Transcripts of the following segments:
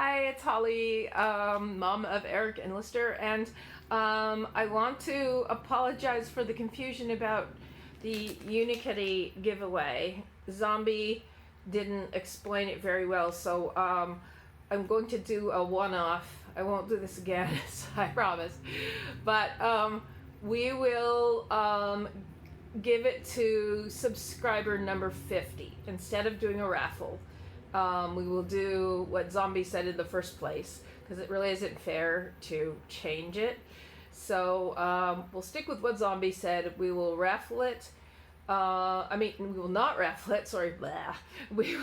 Hi, it's Holly, mom of Eric and Lister, and I want to apologize for the confusion about the Unikitty giveaway. Zombie didn't explain it very well, so I'm going to do a one-off. I won't do this again, I promise. But we will give it to subscriber number 50 instead of doing a raffle. We will do what Zombie said in the first place, because it really isn't fair to change it. So we'll stick with what Zombie said. We will raffle it. We will not raffle it. Sorry, blah. We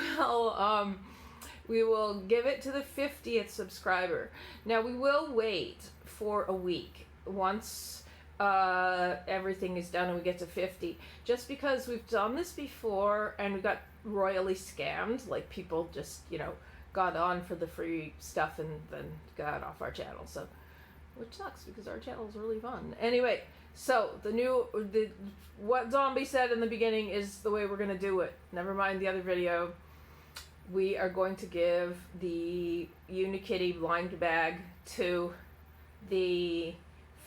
will give it to the 50th subscriber. Now we will wait for a week once everything is done and we get to 50, just because we've done this before and we got royally scammed. Like, people just, got on for the free stuff and then got off our channel, so, which sucks because our channel is really fun. Anyway, so what Zombie said in the beginning is the way we're gonna do it. Never mind the other video. We are going to give the Unikitty blind bag to the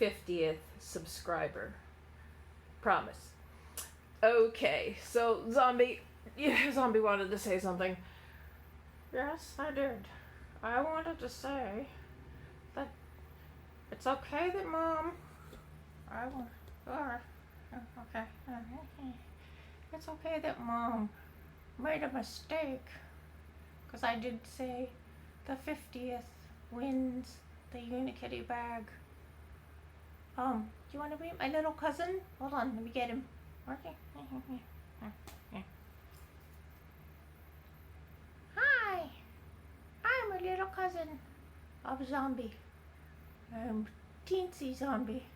50th subscriber. Promise. Okay, so Zombie wanted to say something. Yes, I did. I wanted to say that it's okay that Mom... It's okay that Mom made a mistake, because I did say the 50th wins the Unikitty bag. Do you want to meet my little cousin? Hold on, let me get him. Okay. Hi, I'm a little cousin of Zombie. I'm Teensy Zombie.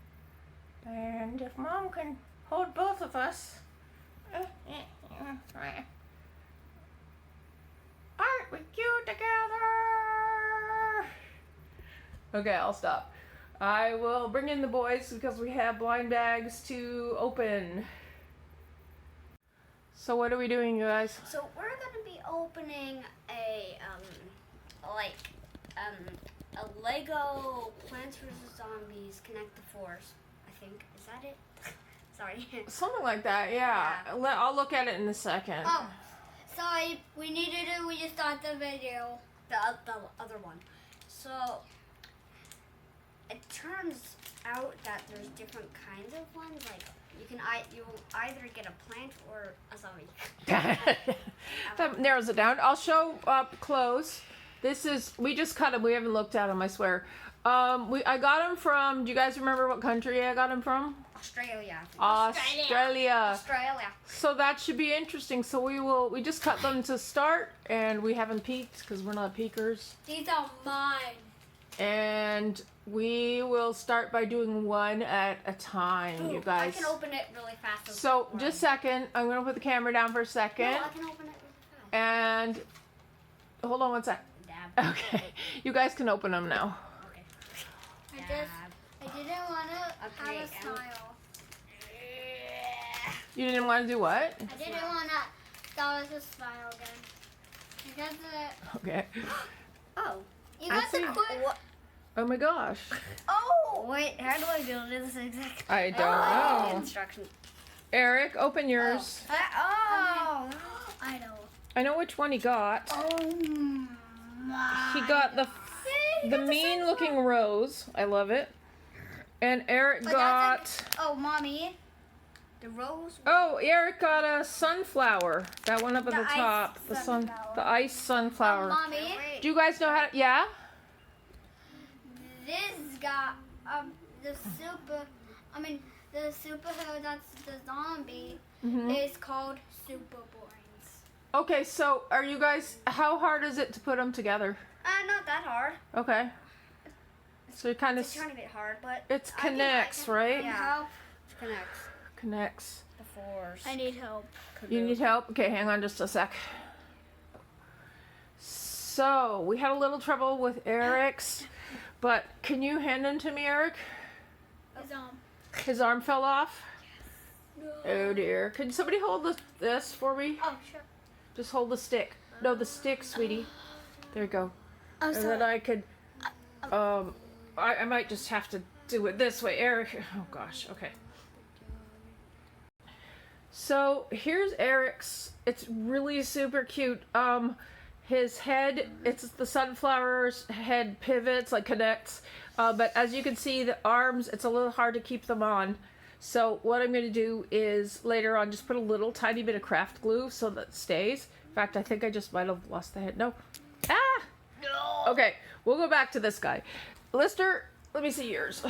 And if Mom can hold both of us, aren't we cute together? Okay, I'll stop. I will bring in the boys because we have blind bags to open. So what are we doing, you guys? So we're gonna be opening a Lego Plants vs. Zombies Connect the Force. I think, is that it? Sorry. Something like that, yeah. I'll look at it in a second. Oh, sorry. We needed to restart the video, the other one. So it turns out that there's different kinds of ones. Like, you'll either get a plant or a zombie. That narrows it down. I'll show up close. We just cut them. We haven't looked at them, I swear. I got them from, do you guys remember what country I got them from? Australia. Australia. So that should be interesting. So we just cut them to start, and we haven't peeked because we're not peekers. These are mine. And we will start by doing one at a time, you guys. I can open it really fast. So, just a second. I'm going to put the camera down for a second. No, I can open it really fast. And, hold on one sec. Dab. Okay. You guys can open them now. Okay. I didn't want to have a smile. You didn't want to do what? I didn't want to start with a smile again. Because Okay. Oh. You got the quick. Oh my gosh. Oh! Wait, how do I do this exactly? I don't know. Instructions. Eric, open yours. Oh! I know. I know which one he got. Oh my. He got the mean looking rose. I love it. And Eric got... Oh, Mommy. The rose. Oh, Eric got a sunflower. That one up at the top. The ice sunflower. Mommy. Do you guys know how to... Yeah? This got the superhero that's the zombie is called Super Brains. Okay, so are you guys... How hard is it to put them together? Not that hard. Okay. So you kind of... It's a tiny bit hard, but... It's connects, right? Yeah. It connects. Connects. The force. I need help. You need help? Okay, hang on just a sec. So, we had a little trouble with Eric's, but can you hand him to me, Eric? His arm fell off? No. Oh dear. Can somebody hold this for me? Oh, sure. Just hold the stick. No, the stick, sweetie. There you go. I'm and sorry. then I could, I might just have to do it this way. Eric, oh gosh, okay. So here's Eric's. It's really super cute. His head, it's the sunflower's head pivots, like connects. But as you can see, the arms, it's a little hard to keep them on. So what I'm going to do is later on just put a little tiny bit of craft glue so that it stays. In fact, I think I just might have lost the head. No. Ah! No. Okay, we'll go back to this guy. Lister, let me see yours.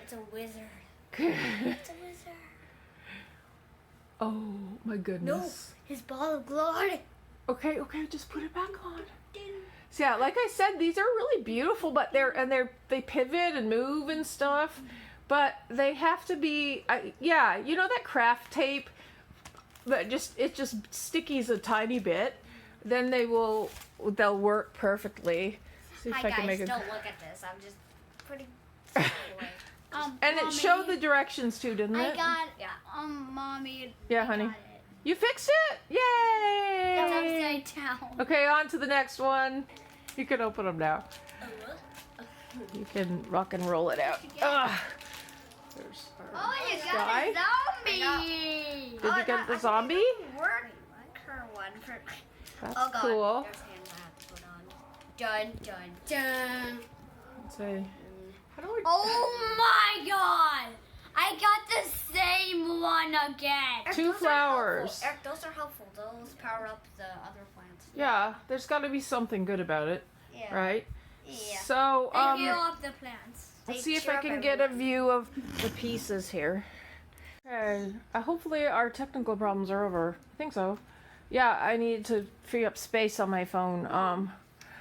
It's a wizard. It's a wizard. Oh my goodness. No, his ball of glory. Okay, just put it back on. So yeah, like I said, these are really beautiful, but they pivot and move and stuff, but they have to be, yeah, you know that craft tape, but it just stickies a tiny bit, then they'll work perfectly. See if Hi I can guys, make don't look at this. I'm just putting stuff away. And it Mommy, showed the directions too, didn't I it? got, Yeah. Mommy. Yeah, I honey. got it. You fixed it? Yay! It's upside down. Okay, on to the next one. You can open them now. You can rock and roll it out. Ugh. There's our Oh, you got guy. a zombie. Did you get the zombie? Word her one for. That's Oh god. cool. There's hands I have to put on. Dun dun dun. Let's see. How do I? Oh my god! I got the same one again. Eric, Two those are flowers. helpful. Eric, those are helpful. Those power up the other plants. Yeah, there's got to be something good about it, Yeah. right? Yeah. So, They heal up the plants. let's They see if cheer I up can get a everyone. view of the pieces here. Okay, hopefully our technical problems are over. I think so. Yeah, I need to free up space on my phone. Can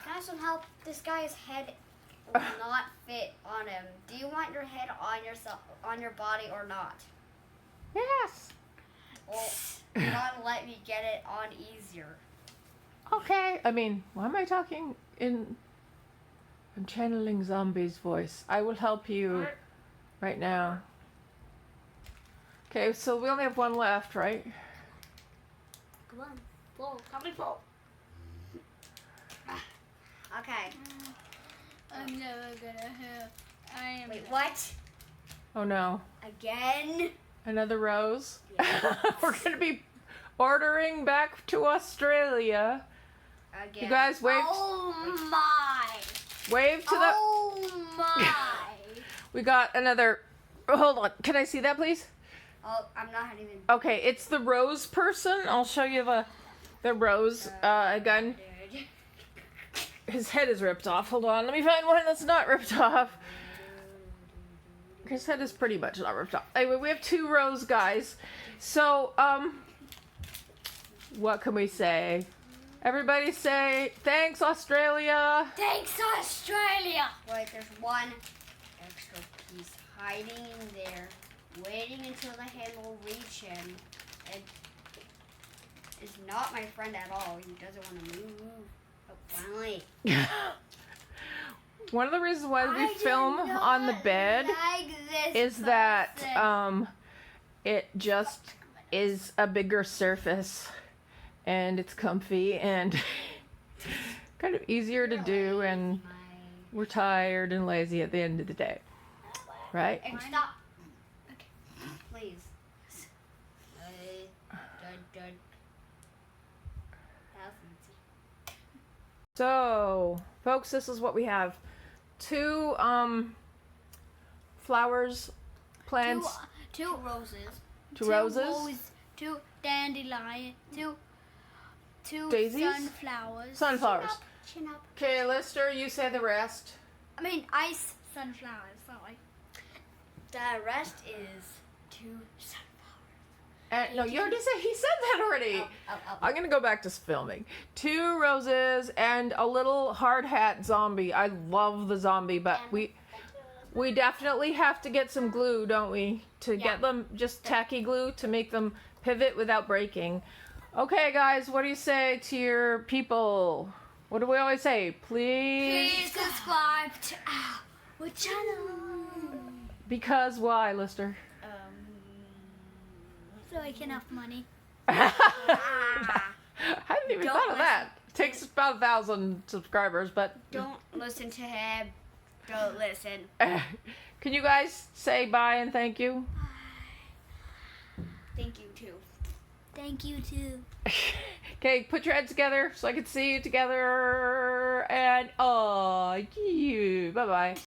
I have some help? This guy's head will not fit on him. Do you want your head on yourself, on your body, or not? Yes. Well, you gotta let me get it on easier. Okay. I mean, why am I talking in? I'm channeling Zombie's voice. I will help you right now. Okay, so we only have one left, right? Come on, pull. Help me pull. Okay. I'm never gonna help. I am. Wait, what? Oh no. Again? Another rose. Yeah. We're gonna be ordering back to Australia. Again. You guys wave Oh my! wave to the. Oh my! We got another. Hold on. Can I see that, please? Oh, I'm not even. Okay, it's the rose person. I'll show you the rose again. Dude. His head is ripped off. Hold on. Let me find one that's not ripped off. His head is pretty much not ripped off. Anyway, we have two rose guys. So, what can we say? Everybody say, thanks, Australia. Thanks, Australia! Wait, there's one extra piece hiding in there, waiting until the hand will reach him. And is not my friend at all. He doesn't want to move. Oh, finally. One of the reasons why we I film do not on the bed like this is that person. it just is a bigger surface and it's comfy and kind of easier to do, and we're tired and lazy at the end of the day, right? And stop. Okay. Please. Dun. That's easy. So folks, this is what we have. Two flowers, plants, two roses. two roses, Two dandelion. Two Daisies? sunflowers. sunflowers. Chin up. Okay, Lister, you say the rest. I mean, ice sunflowers. Sorry. The rest is two sunflowers. No, you already said, he said that already. Oh. I'm gonna go back to filming. Two roses and a little hard hat zombie. I love the zombie, but we definitely have to get some glue, don't we? To get them, just tacky glue to make them pivot without breaking. Okay, guys, what do you say to your people? What do we always say? Please subscribe to our channel. Because why, Lister? So I can have money. I hadn't even Don't thought of that. Takes about 1,000 subscribers, but Don't listen to him. Don't listen. can you guys say bye and thank you? Thank you too. Thank you too. Okay, put your heads together so I can see you together. And you. Bye bye.